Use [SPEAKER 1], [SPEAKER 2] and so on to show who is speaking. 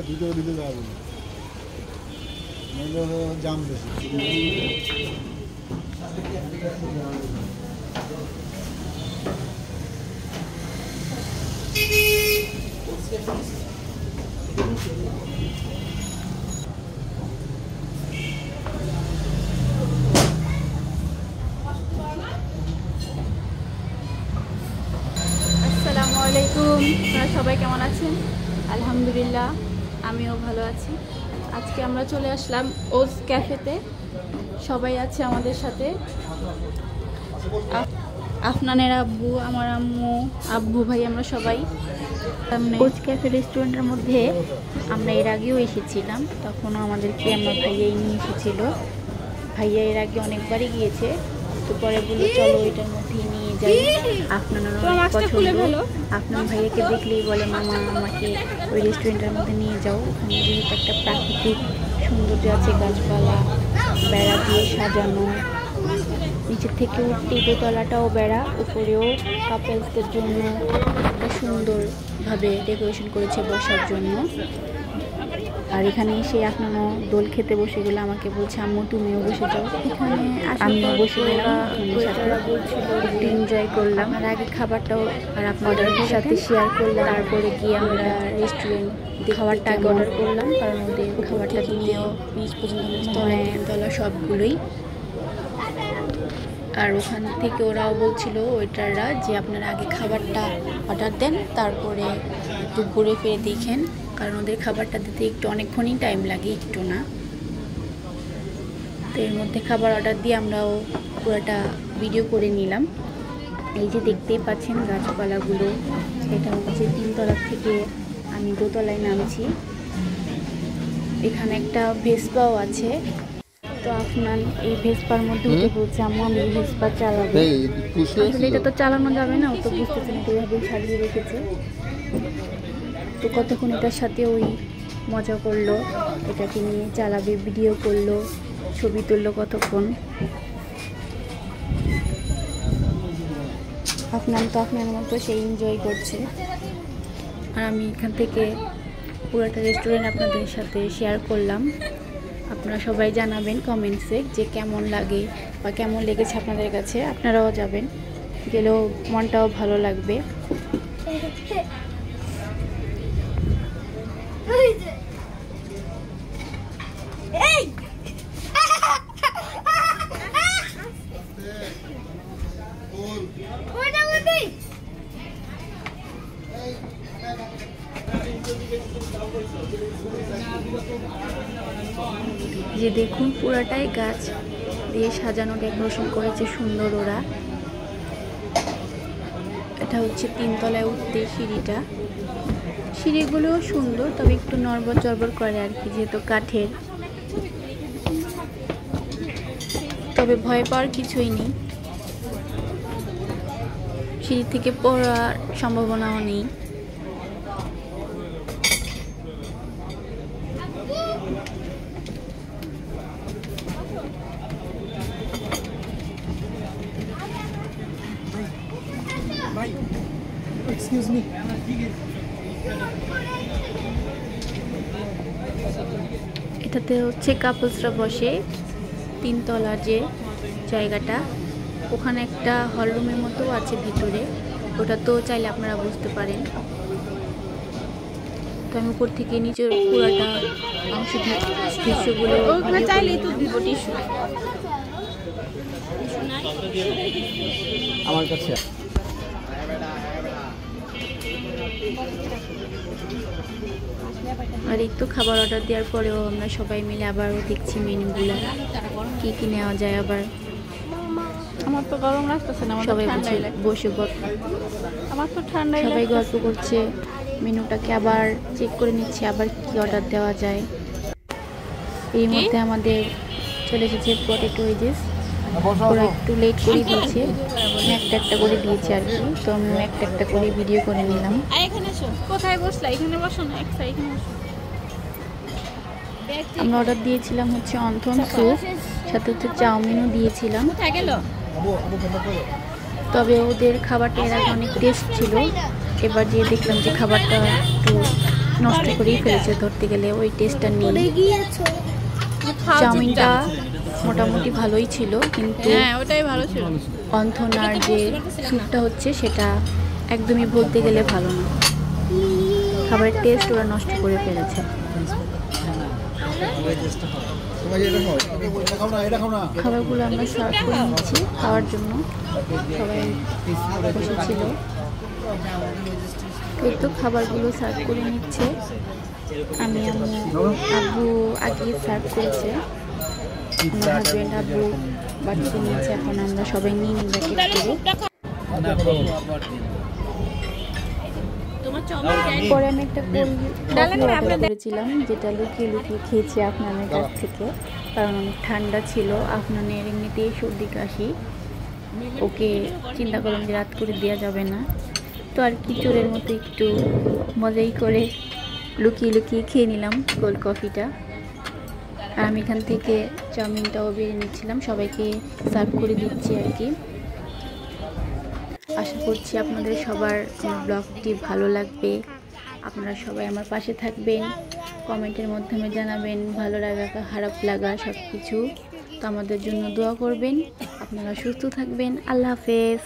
[SPEAKER 1] ভিতরে ভিতরে যাবে জাম বেশি।
[SPEAKER 2] আসসালামু আলাইকুম, আপনারা সবাই কেমন আছেন? আলহামদুলিল্লাহ, আমিও ভালো আছি। আজকে আমরা চলে আসলাম ওজ ক্যাফেতে। সবাই আছে আমাদের সাথে, আফনানের আব্বু, আমার আম্মু, আব্বু ভাই, আমরা সবাই। ওজ ক্যাফে রেস্টুরেন্টের মধ্যে আমরা এর আগেও এসেছিলাম, তখনও আমাদেরকে আমার ভাইয়াই নিয়ে এসেছিল। ভাইয়া এর আগে অনেকবারই গিয়েছে, তো পরে বলে চলো এটার মধ্যে নিয়ে যাই। আপনার পছন্দ, আপনার ভাইয়াকে দেখলেই বলে মামা আমাকে ওই রেস্টুরেন্টের মধ্যে নিয়ে যাও। ওখানে যেহেতু একটা প্রাকৃতিক সৌন্দর্য আছে, গাছপালা, বেড়া দিয়ে সাজানো, নিচের থেকে উঠতে দোতলাটাও বেড়া, উপরেও কাপলসদের জন্য একটা সুন্দরভাবে ডেকোরেশন করেছে বসার জন্য। আর এখানে এসে এখনো দোল খেতে বসে গেলে আমাকে বলছে আম্মু তুমিও বসে যাও। এখানে আমিও বসে গেলাম, একটু এনজয় করলাম। আর আগে খাবারটাও আর আপনাদের সাথে শেয়ার করলাম। তারপরে গিয়ে আমরা রেস্টুরেন্ট খাবারটা আগে অর্ডার করলাম, কারণ ওদের খাবারটা নিয়েও নিচ পর্যন্ত তলা সবগুলোই। আর ওখান থেকে ওরাও বলছিল ওয়েটাররা যে আপনারা আগে খাবারটা অর্ডার দেন, তারপরে একটু ঘুরে ফিরে দেখেন, কারণ ওদের খাবারটা দিতে একটু অনেকক্ষণই টাইম লাগে, একটু না। তো এর মধ্যে খাবার অর্ডার দিয়ে আমরাও পুরোটা ভিডিও করে নিলাম। এই যে দেখতেই পাচ্ছেন গাছপালাগুলো, এটা হচ্ছে 3 তলা থেকে আমি দোতলায় নামছি। এখানে একটা ভেসপাও আছে, তো আপনার এই ভেসপার মধ্যে উঠে বলছে আম্মু আমি ভেসপা চালাবো। আসলে এটা তো চালানো যাবে না, ও তো বুঝতেছে না, এভাবেই সাজিয়ে রেখেছে। তো কতক্ষণ এটার সাথে ওই মজা করলো, এটাকে নিয়ে চালাবে, ভিডিও করলো, ছবি তুললো কতক্ষণ। আপনার মতো সে এনজয় করছে। আর আমি এখান থেকে পুরোটা রেস্টুরেন্ট আপনাদের সাথে শেয়ার করলাম। আপনারা সবাই জানাবেন কমেন্টসে যে কেমন লাগে বা কেমন লেগেছে আপনাদের কাছে। আপনারাও যাবেন, গেলেও মনটাও ভালো লাগবে। যে দেখুন পুরাটাই গাছ দিয়ে সাজানো, ডেকোরেশন করেছে সুন্দর ওরা। এটা হচ্ছে 3 তলায় উঠতে সিঁড়িটা, সিঁড়িগুলোও সুন্দর, তবে একটু নড়বড় চড়বড় করে আর কি, যেহেতু কাঠের। তবে ভয় পাওয়ার কিছুই নেই, সিঁড়ি থেকে পড়ার সম্ভাবনাও নেই।
[SPEAKER 1] Excuse me.
[SPEAKER 2] এটাতে হচ্ছে কাপলসরা বসে, 3 তলার যে জায়গাটা, ওখানে একটা হল রুমের মতো আছে ভিতরে, ওটা তো চাইলে আপনারা বুঝতে পারেন। তো আমি উপর থেকে নিচের পুরাটা অংশ দৃশ্যগুলো চাইলেই তো দিব টিস্যু
[SPEAKER 1] আমার কাছে।
[SPEAKER 2] আর এই তো খাবার অর্ডার দেওয়ার পরেও আমরা সবাই মিলে আবারও দেখছি মেনুগুলো কি কি নেওয়া যায়। আবার আমার তো গরম লাগতেছে না, সবাই বসে আমার তো ঠান্ডা, সবাই গল্প করছে, মেনুটাকে আবার চেক করে নিচ্ছে আবার কি অর্ডার দেওয়া যায়। এই মধ্যে আমাদের চলে এসেছে পটেটো ওয়েজেস, ওরা একটু লেট করে দিয়েছে, একটা একটা করে দিয়েছে আর কি। তো আমিও একটা একটা করে ভিডিও করে নিলাম। কোথায় বসলা? এখানে বসো না, এখানে বসো। আমরা অর্ডার দিয়েছিলাম হচ্ছে অন্থন স্যুপ, সাথে হচ্ছে চাউমিনও দিয়েছিলাম। তবে ওদের খাবারটা এর আগে অনেক টেস্ট ছিল, এবার যেয়ে দেখলাম যে খাবারটা একটু নষ্ট করেই ফেলেছে ধরতে গেলে, ওই টেস্টটা নেই। চাউমিনটা মোটামুটি ভালোই ছিল, কিন্তু
[SPEAKER 3] ওটাই ভালো ছিল।
[SPEAKER 2] অন্থনার যে স্যুপটা হচ্ছে সেটা একদমই বলতে গেলে ভালো না। খাবারের টেস্ট ওরা নষ্ট করে ফেলেছে। খাবারগুলো আমরা সার্ভ করে নিচ্ছি খাওয়ার জন্য, সবাই বসেছিল। এই তো খাবারগুলো সার্ভ করে নিচ্ছে। আমি আব্বু আগে সার্ভ করেছে, আমার হাজব্যান্ড আব্বু বাড়িতে নিয়েছে। এখন আমরা সবাই নিয়ে নিই ব্যাকেট করে। পরে আমি একটা কফি অর্ডার করেছিলাম, যেটা লুকিয়ে লুকিয়ে খেয়েছি আপনাদের কাছ থেকে, কারণ অনেক ঠান্ডা ছিল। আপনাদের এমনিতেই সর্দি কাশি, ওকে চিন্তা করলাম যে রাত করে দেওয়া যাবে না, তো আর কি চোরের মতো একটু মজাই করে লুকিয়ে লুকিয়ে খেয়ে নিলাম কোল্ড কফিটা। আর আমি এখান থেকে চাউমিনটাও বেড়ে নিচ্ছিলাম, সবাইকে সার্ভ করে দিচ্ছি আর কি। আশা করছি আপনাদের সবার আমার ব্লগটি ভালো লাগবে। আপনারা সবাই আমার পাশে থাকবেন, কমেন্টের মাধ্যমে জানাবেন ভালো লাগা খারাপ লাগা সব কিছু। তো আমাদের জন্য দোয়া করবেন। আপনারা সুস্থ থাকবেন। আল্লাহ হাফেজ।